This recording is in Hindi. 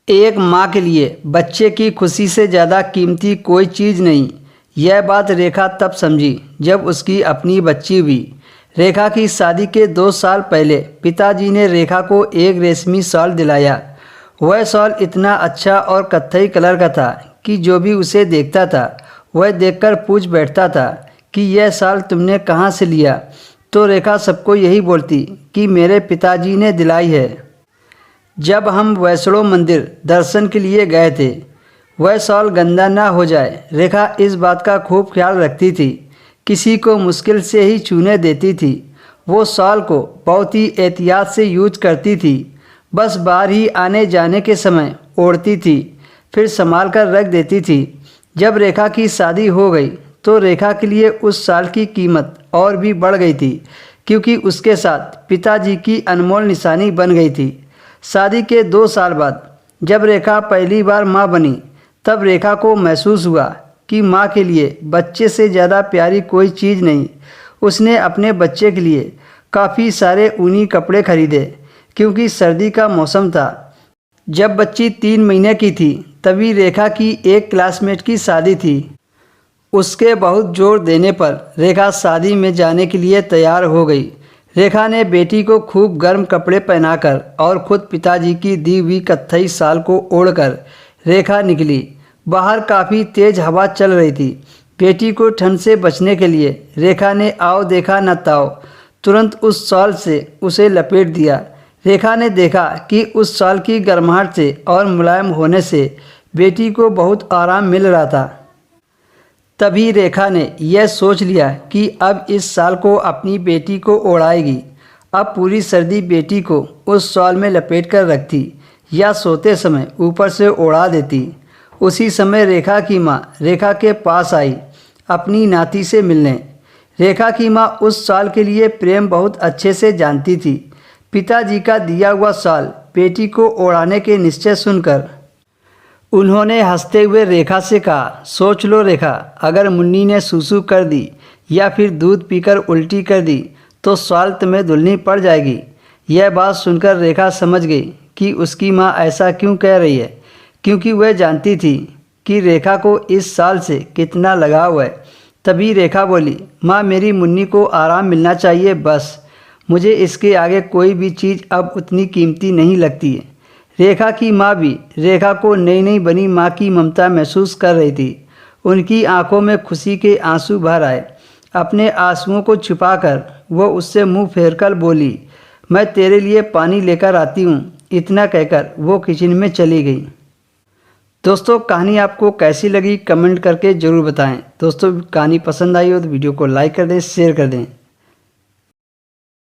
एक माँ के लिए बच्चे की खुशी से ज़्यादा कीमती कोई चीज़ नहीं। यह बात रेखा तब समझी जब उसकी अपनी बच्ची हुई। रेखा की शादी के 2 साल पहले पिताजी ने रेखा को एक रेशमी शॉल दिलाया। वह शॉल इतना अच्छा और कत्थई कलर का था कि जो भी उसे देखता था वह देखकर पूछ बैठता था कि यह शॉल तुमने कहाँ से लिया। तो रेखा सबको यही बोलती कि मेरे पिताजी ने दिलाई है। जब हम वैष्णो मंदिर दर्शन के लिए गए थे, वह शॉल गंदा ना हो जाए, रेखा इस बात का खूब ख्याल रखती थी। किसी को मुश्किल से ही छूने देती थी। वो शॉल को बहुत ही एहतियात से यूज करती थी। बस बाहर ही आने जाने के समय ओढ़ती थी, फिर संभाल कर रख देती थी। जब रेखा की शादी हो गई तो रेखा के लिए उस शॉल की कीमत और भी बढ़ गई थी, क्योंकि उसके साथ पिताजी की अनमोल निशानी बन गई थी। शादी के 2 साल बाद जब रेखा पहली बार माँ बनी, तब रेखा को महसूस हुआ कि माँ के लिए बच्चे से ज़्यादा प्यारी कोई चीज़ नहीं। उसने अपने बच्चे के लिए काफ़ी सारे ऊनी कपड़े खरीदे, क्योंकि सर्दी का मौसम था। जब बच्ची 3 महीने की थी तभी रेखा की एक क्लासमेट की शादी थी। उसके बहुत जोर देने पर रेखा शादी में जाने के लिए तैयार हो गई। रेखा ने बेटी को खूब गर्म कपड़े पहनाकर और खुद पिताजी की दी हुई कत्थई शाल को ओढ़कर रेखा निकली। बाहर काफ़ी तेज़ हवा चल रही थी। बेटी को ठंड से बचने के लिए रेखा ने आओ देखा न ताओ तुरंत उस शॉल से उसे लपेट दिया। रेखा ने देखा कि उस शॉल की गर्माहट से और मुलायम होने से बेटी को बहुत आराम मिल रहा था। तभी रेखा ने यह सोच लिया कि अब इस शॉल को अपनी बेटी को ओढ़ाएगी। अब पूरी सर्दी बेटी को उस शॉल में लपेट कर रखती या सोते समय ऊपर से ओढ़ा देती। उसी समय रेखा की माँ रेखा के पास आई अपनी नाती से मिलने। रेखा की माँ उस शॉल के लिए प्रेम बहुत अच्छे से जानती थी। पिताजी का दिया हुआ शॉल बेटी को ओढ़ाने के निश्चय सुनकर उन्होंने हंसते हुए रेखा से कहा, सोच लो रेखा, अगर मुन्नी ने सूसू कर दी या फिर दूध पीकर उल्टी कर दी तो शॉल तुम्हें धुलनी पड़ जाएगी। यह बात सुनकर रेखा समझ गई कि उसकी माँ ऐसा क्यों कह रही है, क्योंकि वह जानती थी कि रेखा को इस शॉल से कितना लगाव है। तभी रेखा बोली, माँ मेरी मुन्नी को आराम मिलना चाहिए, बस मुझे इसके आगे कोई भी चीज़ अब उतनी कीमती नहीं लगती है। रेखा की माँ भी रेखा को नई नई बनी माँ की ममता महसूस कर रही थी। उनकी आंखों में खुशी के आंसू भर आए। अपने आंसुओं को छुपाकर वो उससे मुंह फेरकर बोली, मैं तेरे लिए पानी लेकर आती हूँ। इतना कहकर वो किचन में चली गई। दोस्तों, कहानी आपको कैसी लगी कमेंट करके ज़रूर बताएं। दोस्तों, कहानी पसंद आई हो तो वीडियो को लाइक कर दें, शेयर कर दें।